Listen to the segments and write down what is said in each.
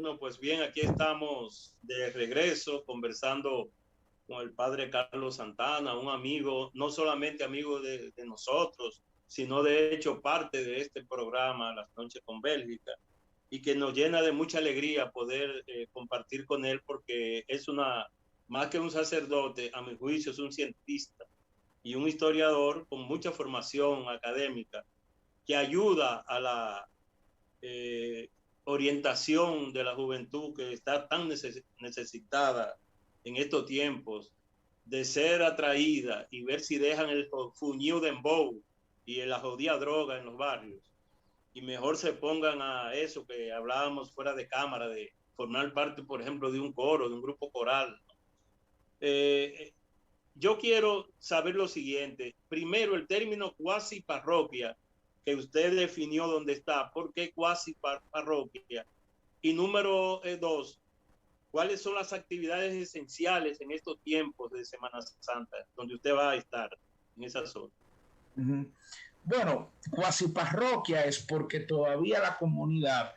Bueno, pues bien, aquí estamos de regreso conversando con el padre Carlos Santana, un amigo, no solamente amigo de nosotros, sino de hecho parte de este programa, Las Noches con Bélgica, y que nos llena de mucha alegría poder compartir con él porque es más que un sacerdote, a mi juicio es un cientista y un historiador con mucha formación académica que ayuda a la eh, orientación de la juventud que está tan necesitada en estos tiempos de ser atraída y ver si dejan el fuñido de dembow y la jodida droga en los barrios y mejor se pongan a eso que hablábamos fuera de cámara, de formar parte, por ejemplo, de un coro, de un grupo coral. Eh, yo quiero saber lo siguiente. Primero, el término cuasi parroquia, que usted definió dónde está. ¿Por qué cuasi parroquia? Y número dos, ¿cuáles son las actividades esenciales en estos tiempos de Semana Santa, donde usted va a estar en esa zona? Bueno, cuasi parroquia es porque todavía la comunidad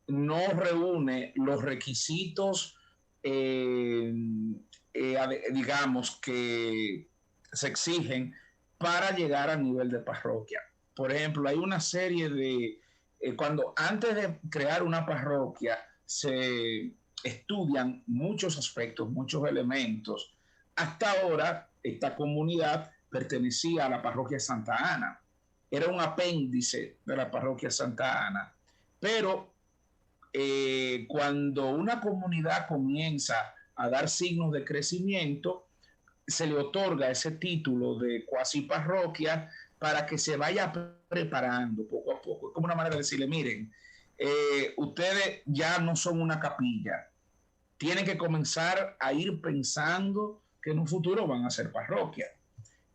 no reúne los requisitos, digamos, que se exigen para llegar a nivel de parroquia. Por ejemplo, hay una serie de, cuando antes de crear una parroquia se estudian muchos aspectos, muchos elementos. Hasta ahora, esta comunidad pertenecía a la parroquia Santa Ana, era un apéndice de la parroquia Santa Ana, pero cuando una comunidad comienza a dar signos de crecimiento, se le otorga ese título de cuasi parroquia para que se vaya preparando poco a poco. Es como una manera de decirle, miren, ustedes ya no son una capilla, tienen que comenzar a ir pensando que en un futuro van a ser parroquia.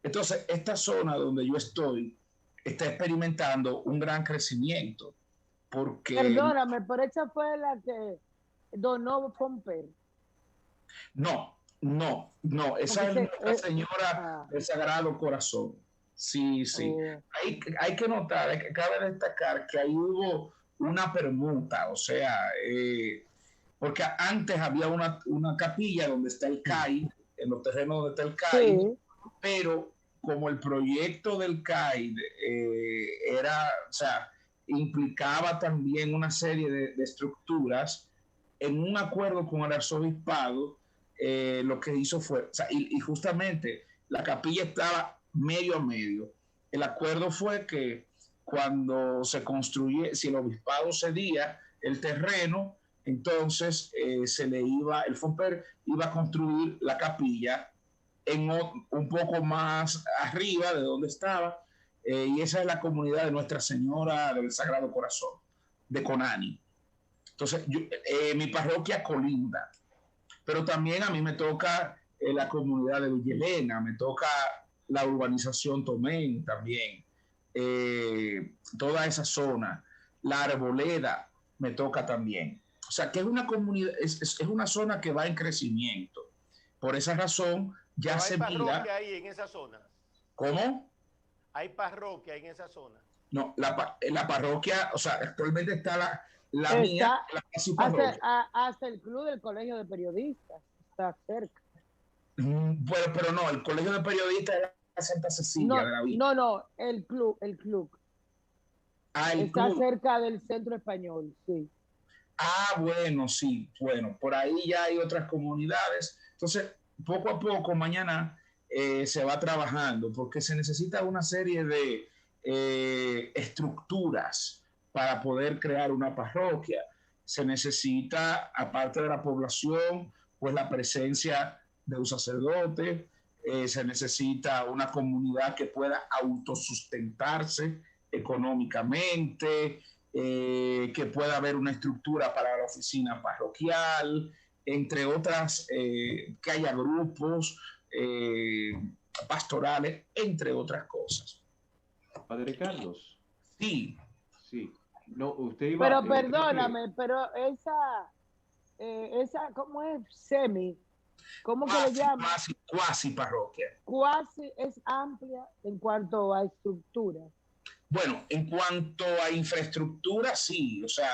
Entonces, esta zona donde yo estoy está experimentando un gran crecimiento porque Perdóname, pero esa fue la que donó Fomper. No, esa es Nuestra Señora del Sagrado Corazón. Sí. Hay que notar, cabe destacar que ahí hubo una permuta, o sea, porque antes había una capilla donde está el CAI, en los terrenos donde está el CAI, sí. Pero como el proyecto del CAI era, o sea, implicaba también una serie de estructuras, en un acuerdo con el arzobispado, lo que hizo fue, o sea, y justamente la capilla estaba medio a medio. El acuerdo fue que cuando se construye, si el obispado cedía el terreno, entonces el FOMPER iba a construir la capilla un poco más arriba de donde estaba, y esa es la comunidad de Nuestra Señora del Sagrado Corazón, de Conani. Entonces, mi parroquia colinda, pero también a mí me toca la comunidad de Villa Elena, me toca la urbanización Tomén también, toda esa zona, la Arboleda me toca también. O sea, que es una comunidad, es una zona que va en crecimiento. Por esa razón, ya se mira... ¿Hay parroquia ahí en esa zona? ¿Cómo? ¿Hay parroquia en esa zona? No, la parroquia, o sea, actualmente está la mía, hace el club del Colegio de Periodistas, está cerca. Pero no, el Colegio de Periodistas es la Santa Cecilia de la Villa. No, el club. Está club. cerca del Centro Español, sí. Bueno, sí, bueno, por ahí ya hay otras comunidades. Entonces, poco a poco, mañana se va trabajando, porque se necesita una serie de estructuras para poder crear una parroquia. Se necesita, aparte de la población, pues la presencia de un sacerdote, se necesita una comunidad que pueda autosustentarse económicamente, que pueda haber una estructura para la oficina parroquial, entre otras, que haya grupos pastorales, entre otras cosas. Padre Carlos. Sí. No, usted iba... Pero perdóname, pero esa, ¿cómo es? ¿Cómo que le llama? Cuasi parroquia. Cuasi es amplia en cuanto a estructura. Bueno, en cuanto a infraestructura, sí, o sea,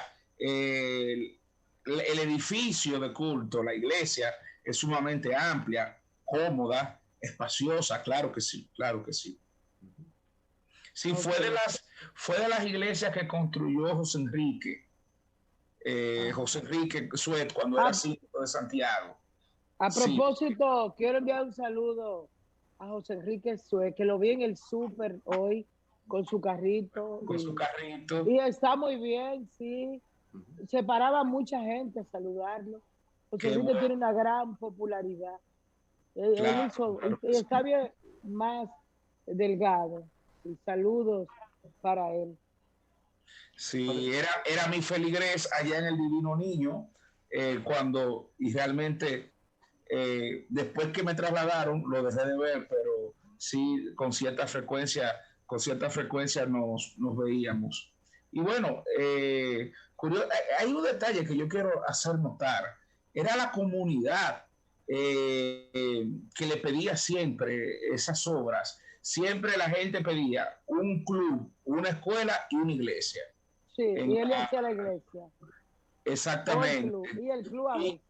el edificio de culto, la iglesia, es sumamente amplia, cómoda, espaciosa, claro que sí, claro que sí. Sí, Ok. fue de las iglesias que construyó José Enrique Suet cuando era A, síndico de Santiago. a Sí, propósito, quiero enviar un saludo a José Enrique Sue, que lo vi en el súper hoy con su carrito con su carrito. y está muy bien, sí. Ujú. Se paraba mucha gente a saludarlo. José Qué Enrique bueno, tiene una gran popularidad. Él claro, hizo, claro que y sí. está bien más delgado. Y saludos para él. Sí, era mi feligrés allá en el Divino Niño, y realmente después que me trasladaron lo dejé de ver, pero sí con cierta frecuencia nos veíamos. Y bueno, hay un detalle que yo quiero hacer notar, era la comunidad que le pedía siempre esas obras, siempre la gente pedía un club, una escuela y una iglesia. Sí, En y él le hacía la iglesia. O el exactamente. club. Y el club a Y, veces.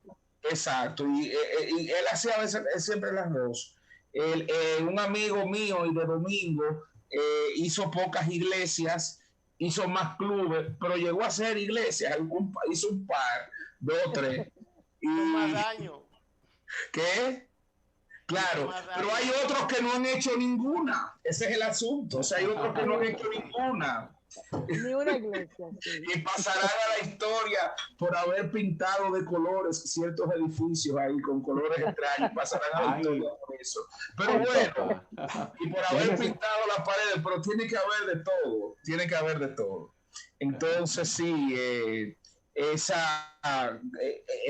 exacto. Y él hacía a veces siempre las dos. Un amigo mío y de domingo hizo pocas iglesias, hizo más clubes, pero llegó a hacer iglesias, hizo un par, dos, tres. Hizo más ¿Y daño. qué? Hizo Claro, más pero hay daño. otros que no han hecho ninguna. Ese es el asunto. O sea, hay otros que no han hecho ninguna. Ni una iglesia, sí. Y pasarán a la historia por haber pintado de colores ciertos edificios ahí con colores extraños, pasarán a la historia Ay, por eso. Pero ay, bueno, papá. y por Déjeme haber hacer. pintado las paredes, pero tiene que haber de todo, tiene que haber de todo. Entonces sí, el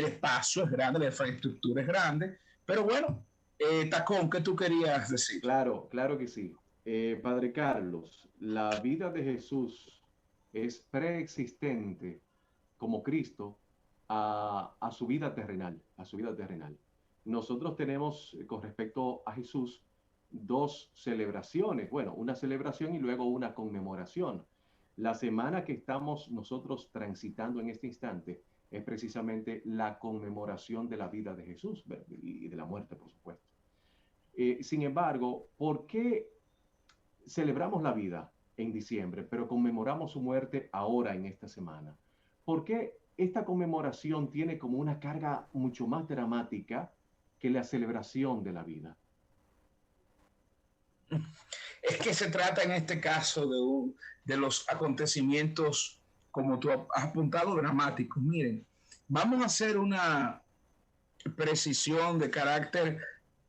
espacio es grande, la infraestructura es grande, pero bueno, Tacón, ¿qué tú querías decir? Claro, claro que sí. Padre Carlos, la vida de Jesús es preexistente como Cristo a su vida terrenal, a su vida terrenal. Nosotros tenemos con respecto a Jesús dos celebraciones, bueno, una celebración y luego una conmemoración. La semana que estamos nosotros transitando en este instante es precisamente la conmemoración de la vida de Jesús y de la muerte, por supuesto. Sin embargo, ¿por qué celebramos la vida en diciembre, pero conmemoramos su muerte ahora en esta semana? ¿Por qué esta conmemoración tiene como una carga mucho más dramática que la celebración de la vida? Es que se trata en este caso de los acontecimientos, como tú has apuntado, dramáticos. Miren, vamos a hacer una precisión de carácter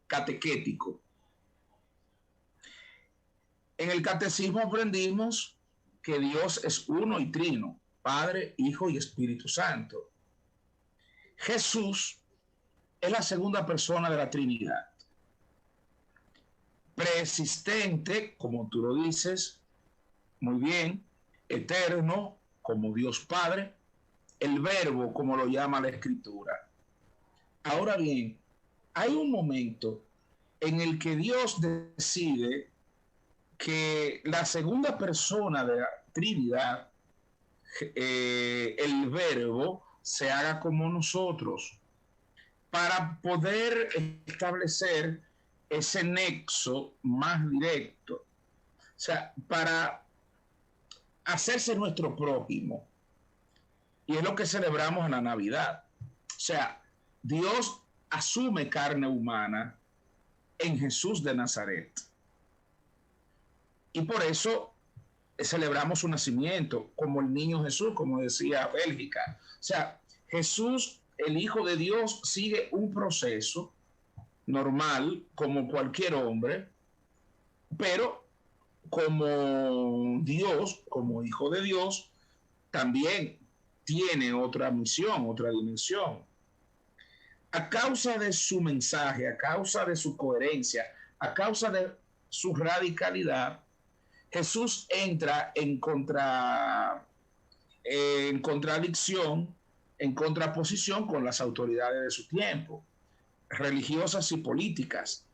catequético. En el catecismo aprendimos que Dios es uno y trino, Padre, Hijo y Espíritu Santo. Jesús es la segunda persona de la Trinidad. Preexistente, como tú lo dices, muy bien, eterno, como Dios Padre, el verbo, como lo llama la Escritura. Ahora bien, hay un momento en el que Dios decide que la segunda persona de la Trinidad, el verbo, se haga como nosotros, para poder establecer ese nexo más directo. O sea, para hacerse nuestro prójimo. Y es lo que celebramos en la Navidad. O sea, Dios asume carne humana en Jesús de Nazaret. Y por eso celebramos su nacimiento, como el niño Jesús, como decía Bélgica. O sea, Jesús, el Hijo de Dios, sigue un proceso normal, como cualquier hombre, pero como Dios, como Hijo de Dios, también tiene otra misión, otra dimensión. A causa de su mensaje, a causa de su coherencia, a causa de su radicalidad, Jesús entra en contradicción, en contraposición con las autoridades de su tiempo, religiosas y políticas,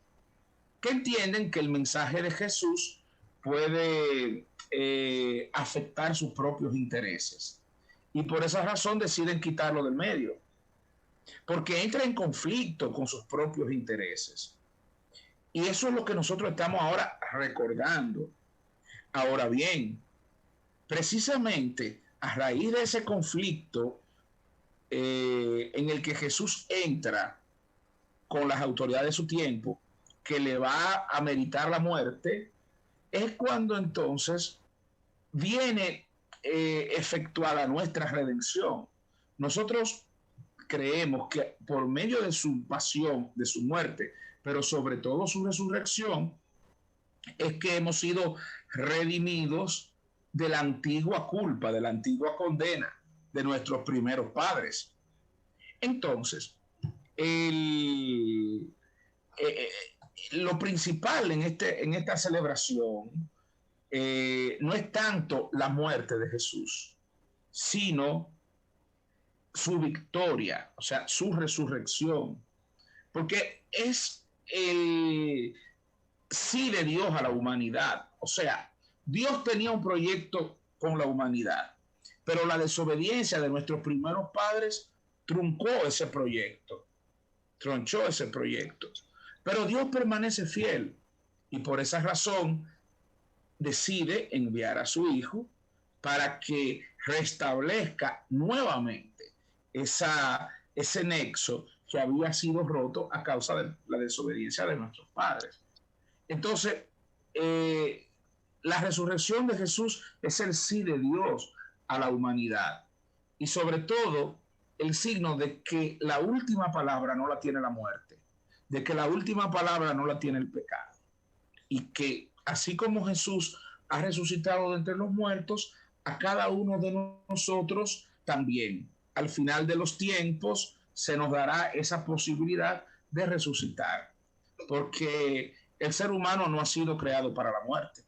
que entienden que el mensaje de Jesús puede afectar sus propios intereses. y por esa razón deciden quitarlo del medio, porque entra en conflicto con sus propios intereses. Y eso es lo que nosotros estamos ahora recordando. Ahora bien, precisamente a raíz de ese conflicto en el que Jesús entra con las autoridades de su tiempo, que le va a meritar la muerte, es cuando entonces viene efectuada nuestra redención. Nosotros creemos que por medio de su pasión, de su muerte, pero sobre todo su resurrección, es que hemos sido redimidos de la antigua culpa, de la antigua condena de nuestros primeros padres. Entonces, lo principal en esta celebración no es tanto la muerte de Jesús, sino su victoria, o sea, su resurrección, porque es el sí de Dios a la humanidad. O sea, Dios tenía un proyecto con la humanidad, pero la desobediencia de nuestros primeros padres truncó ese proyecto, tronchó ese proyecto. Pero Dios permanece fiel y por esa razón decide enviar a su Hijo para que restablezca nuevamente ese nexo que había sido roto a causa de la desobediencia de nuestros padres. Entonces, la resurrección de Jesús es el sí de Dios a la humanidad y sobre todo el signo de que la última palabra no la tiene la muerte, de que la última palabra no la tiene el pecado y que así como Jesús ha resucitado de entre los muertos, a cada uno de nosotros también. Al final de los tiempos se nos dará esa posibilidad de resucitar, porque el ser humano no ha sido creado para la muerte.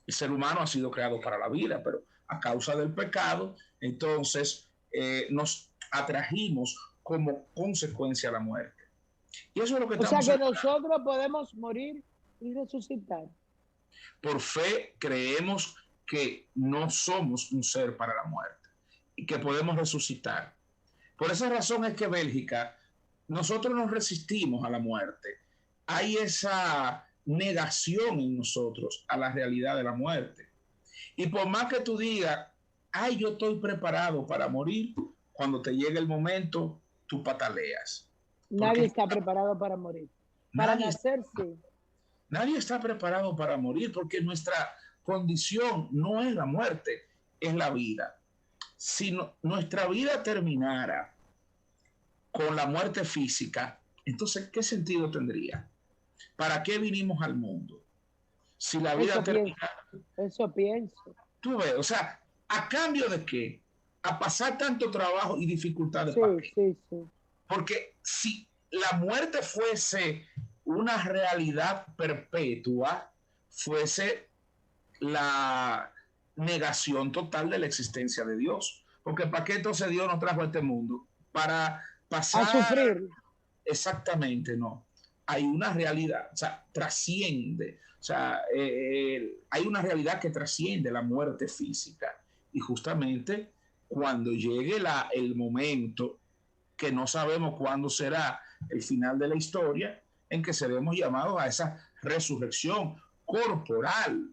El ser humano ha sido creado para la vida, pero a causa del pecado, entonces nos atrajimos como consecuencia a la muerte. Y eso es lo que estamos hablando. O sea que nosotros podemos morir y resucitar. Por fe creemos que no somos un ser para la muerte y que podemos resucitar. Por esa razón es que Bélgica, nosotros nos resistimos a la muerte. Hay esa negación en nosotros a la realidad de la muerte. Y por más que tú digas, ay, yo estoy preparado para morir, cuando te llegue el momento, tú pataleas. Nadie está preparado para morir. Para nacer, sí. Nadie está preparado para morir porque nuestra condición no es la muerte, es la vida. Si nuestra vida terminara con la muerte física, entonces, ¿qué sentido tendría? ¿Para qué vinimos al mundo? Si la vida terminara... Eso pienso. Tú ves, o sea, ¿a cambio de qué? A pasar tanto trabajo y dificultades. Sí. Porque si la muerte fuese una realidad perpetua, fuese la negación total de la existencia de Dios. Porque ¿para qué entonces Dios nos trajo a este mundo? Para pasar... A sufrir. Exactamente, no. Hay una realidad, o sea, trasciende. O sea, hay una realidad que trasciende la muerte física. Y justamente cuando llegue el momento, que no sabemos cuándo será el final de la historia, en que seremos llamados a esa resurrección corporal,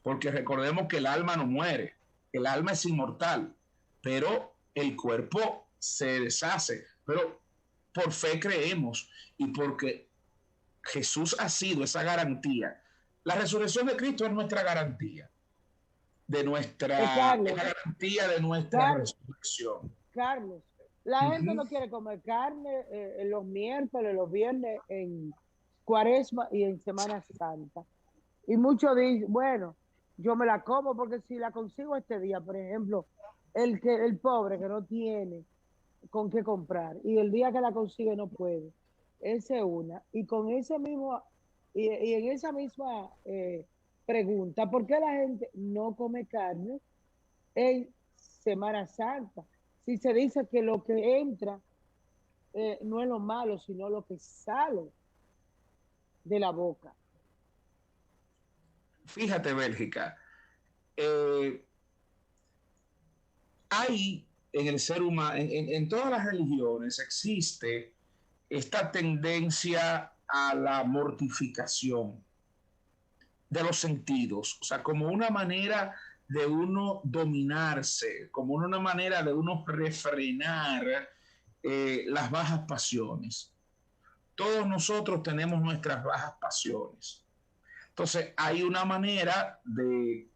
porque recordemos que el alma no muere, el alma es inmortal, pero el cuerpo se deshace. Pero por fe creemos y porque Jesús ha sido esa garantía. La resurrección de Cristo es nuestra garantía, de nuestra garantía de nuestra resurrección. Carlos, la gente no quiere comer carne en los miércoles, los viernes, en Cuaresma y en Semana Santa. Y muchos dicen, bueno, yo me la como porque si la consigo este día, por ejemplo, el pobre que no tiene con qué comprar y el día que la consigue no puede. Esa es una. Y con ese mismo, y en esa misma pregunta, ¿por qué la gente no come carne en Semana Santa? Si se dice que lo que entra no es lo malo, sino lo que sale de la boca. Fíjate, Bélgica, hay en el ser humano, en todas las religiones existe esta tendencia a la mortificación de los sentidos, o sea, como una manera de uno dominarse, como una manera de uno refrenar las bajas pasiones. Todos nosotros tenemos nuestras bajas pasiones. Entonces, hay una manera de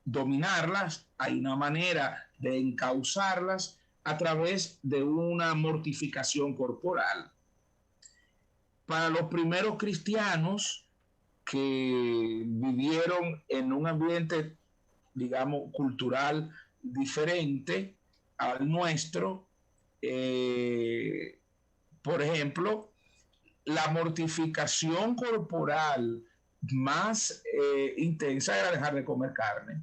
dominarlas, hay una manera de encauzarlas a través de una mortificación corporal. Para los primeros cristianos que vivieron en un ambiente, digamos, cultural diferente al nuestro, por ejemplo, la mortificación corporal más intensa era dejar de comer carne,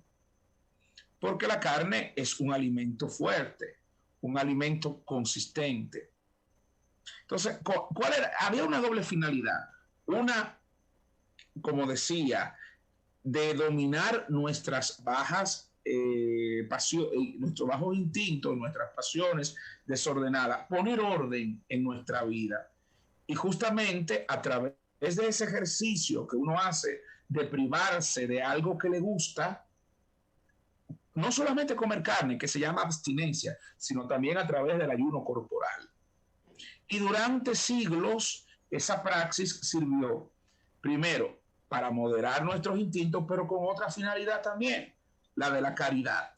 porque la carne es un alimento fuerte, un alimento consistente. Entonces, ¿cuál era? Había una doble finalidad. Una, como decía, de dominar nuestras bajas pasiones, nuestros bajos instintos, nuestras pasiones desordenadas, poner orden en nuestra vida. Y justamente a través de ese ejercicio que uno hace de privarse de algo que le gusta, no solamente comer carne, que se llama abstinencia, sino también a través del ayuno corporal. Y durante siglos esa praxis sirvió, primero, para moderar nuestros instintos, pero con otra finalidad también, la de la caridad.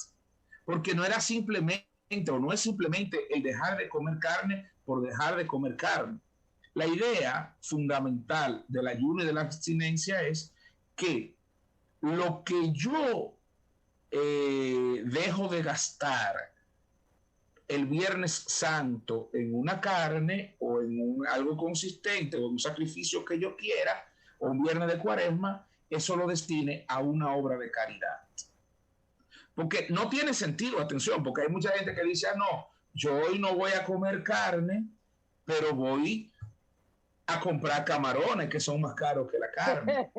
Porque no era simplemente, o no es simplemente el dejar de comer carne por dejar de comer carne. La idea fundamental del ayuno y de la abstinencia es que lo que yo dejo de gastar el Viernes Santo en una carne o en algo consistente o un sacrificio que yo quiera, o un viernes de Cuaresma, eso lo destine a una obra de caridad. Porque no tiene sentido, atención, porque hay mucha gente que dice, no, yo hoy no voy a comer carne, pero voy a comprar camarones que son más caros que la carne.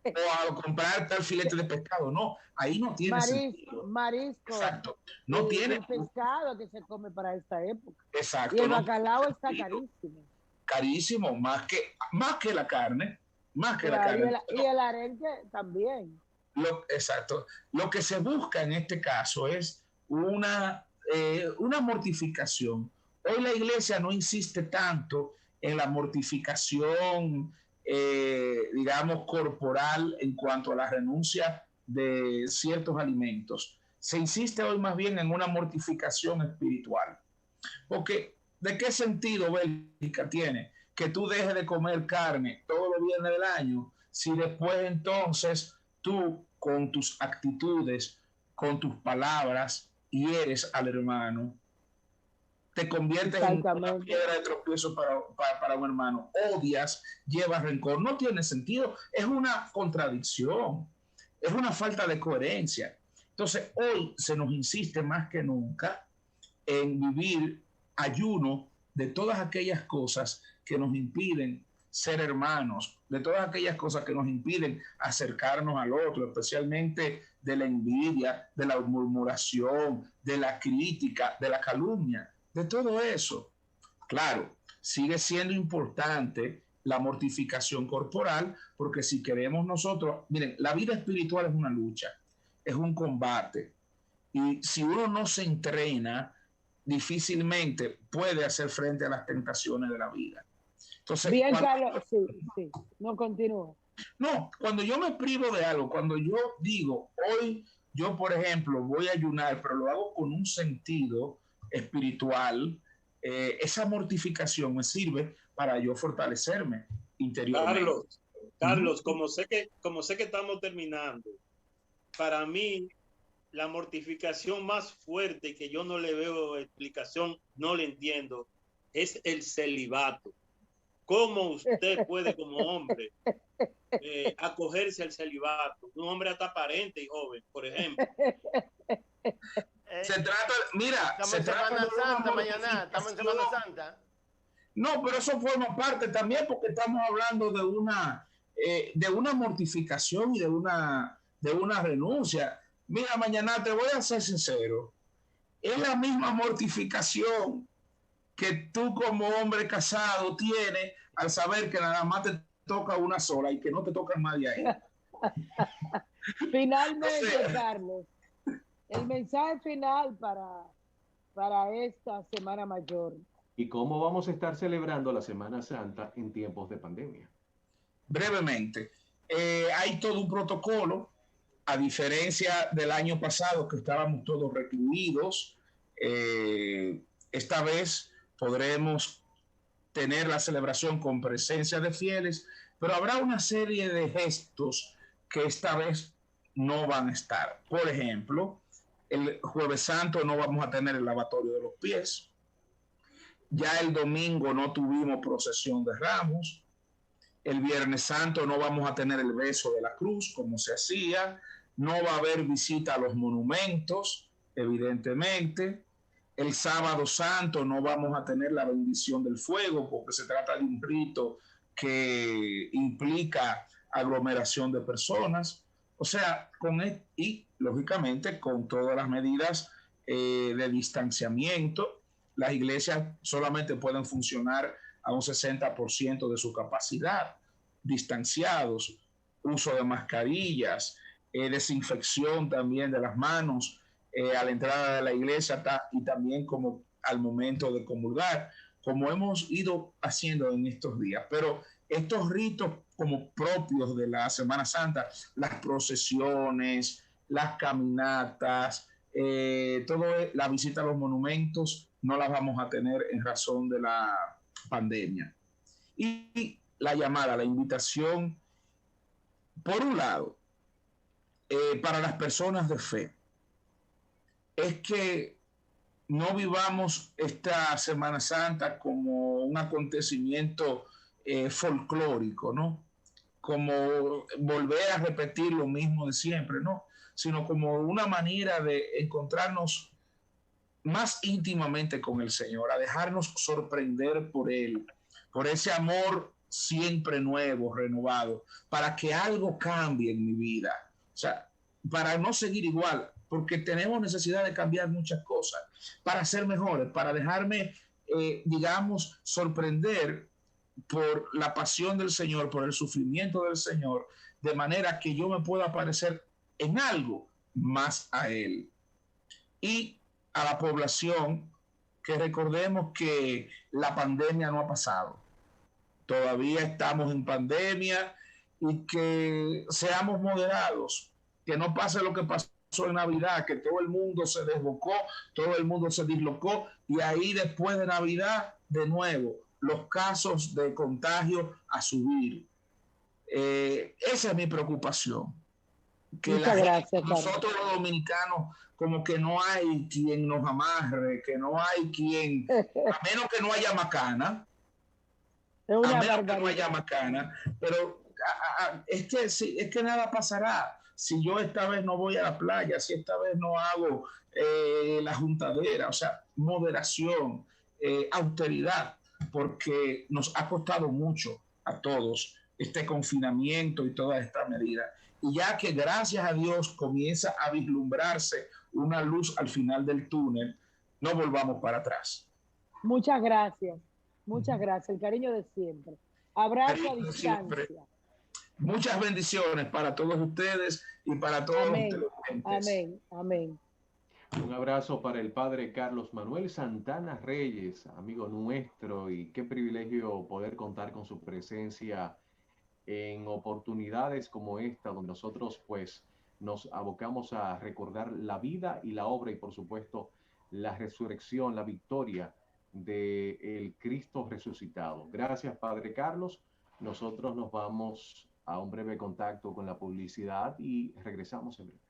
O a comprar tal filete de pescado. No, ahí no tiene sentido. Marisco. Exacto. No tiene. El pescado que se come para esta época. Exacto. Y el bacalao está carísimo. Carísimo, más que la carne. Más que la carne. Y el arenque también. Exacto. Lo que se busca en este caso es una mortificación. Hoy la iglesia no insiste tanto en la mortificación, digamos, corporal en cuanto a la renuncia de ciertos alimentos. Se insiste hoy más bien en una mortificación espiritual. Porque, ¿de qué sentido, Bélgica, tiene que tú dejes de comer carne todos los viernes del año si después entonces tú con tus actitudes, con tus palabras, hieres al hermano? Te conviertes en una piedra de tropiezo para un hermano. Odias, llevas rencor. No tiene sentido. Es una contradicción. Es una falta de coherencia. Entonces, hoy se nos insiste más que nunca en vivir ayuno de todas aquellas cosas que nos impiden ser hermanos, de todas aquellas cosas que nos impiden acercarnos al otro, especialmente de la envidia, de la murmuración, de la crítica, de la calumnia. De todo eso, claro, sigue siendo importante la mortificación corporal, porque si queremos nosotros, miren, la vida espiritual es una lucha, es un combate, y si uno no se entrena, difícilmente puede hacer frente a las tentaciones de la vida. Entonces, bien, Carlos, sí, no continúo. No, cuando yo me privo de algo, cuando yo digo, hoy yo, por ejemplo, voy a ayunar, pero lo hago con un sentido espiritual, esa mortificación me sirve para yo fortalecerme interiormente. Carlos, como sé que estamos terminando, para mí la mortificación más fuerte que yo no le veo explicación, no le entiendo, es el celibato. ¿Cómo usted puede como hombre acogerse al celibato? Un hombre hasta aparente y joven, por ejemplo. Se trata, mira, estamos en Semana Santa mañana, estamos en Semana Santa. No, pero eso forma parte también porque estamos hablando de una mortificación y de una renuncia. Mira, mañana te voy a ser sincero. es la misma mortificación que tú como hombre casado tienes al saber que nada más te toca una sola y que no te toca más de ahí. Finalmente, Carlos, el mensaje final para esta Semana Mayor. ¿Y cómo vamos a estar celebrando la Semana Santa en tiempos de pandemia? Brevemente, hay todo un protocolo, a diferencia del año pasado que estábamos todos recluidos. Esta vez podremos tener la celebración con presencia de fieles, pero habrá una serie de gestos que esta vez no van a estar. Por ejemplo, el Jueves Santo no vamos a tener el lavatorio de los pies. Ya el domingo no tuvimos procesión de ramos. El Viernes Santo no vamos a tener el beso de la cruz como se hacía. No va a haber visita a los monumentos, evidentemente. El Sábado Santo no vamos a tener la bendición del fuego porque se trata de un rito que implica aglomeración de personas. O sea, y lógicamente con todas las medidas de distanciamiento, las iglesias solamente pueden funcionar a un 60% de su capacidad, distanciados, uso de mascarillas, desinfección también de las manos a la entrada de la iglesia y también como al momento de comulgar, como hemos ido haciendo en estos días. Pero estos ritos como propios de la Semana Santa, las procesiones, las caminatas, la visita a los monumentos, no las vamos a tener en razón de la pandemia. Y la llamada, la invitación, por un lado, para las personas de fe, es que no vivamos esta Semana Santa como un acontecimiento folclórico, ¿no? Como volver a repetir lo mismo de siempre, ¿no? Sino como una manera de encontrarnos más íntimamente con el Señor, a dejarnos sorprender por Él, por ese amor siempre nuevo, renovado, para que algo cambie en mi vida. O sea, para no seguir igual, porque tenemos necesidad de cambiar muchas cosas, para ser mejores, para dejarme, digamos, sorprender por la pasión del Señor, por el sufrimiento del Señor, de manera que yo me pueda parecer en algo más a Él. Y a la población, que recordemos que la pandemia no ha pasado. Todavía estamos en pandemia y que seamos moderados, que no pase lo que pasó en Navidad, que todo el mundo se desbocó, todo el mundo se dislocó y ahí después de Navidad, de nuevo, los casos de contagio a subir. Esa es mi preocupación. Que nosotros los dominicanos, como que no hay quien nos amarre, que no hay quien, a menos que no haya macana, pero es que nada pasará. Si yo esta vez no voy a la playa, si esta vez no hago la juntadera, o sea, moderación, austeridad, porque nos ha costado mucho a todos este confinamiento y toda esta medida. Y ya que gracias a Dios comienza a vislumbrarse una luz al final del túnel, no volvamos para atrás. Muchas gracias. Muchas gracias. El cariño de siempre. Abrazo a distancia. Muchas bendiciones para todos ustedes y para todos los televidentes. Amén. Amén. Un abrazo para el padre Carlos Manuel Santana Reyes, amigo nuestro, y qué privilegio poder contar con su presencia en oportunidades como esta, donde nosotros pues nos abocamos a recordar la vida y la obra y por supuesto la resurrección, la victoria del Cristo resucitado. Gracias, Padre Carlos. Nosotros nos vamos a un breve contacto con la publicidad y regresamos en breve.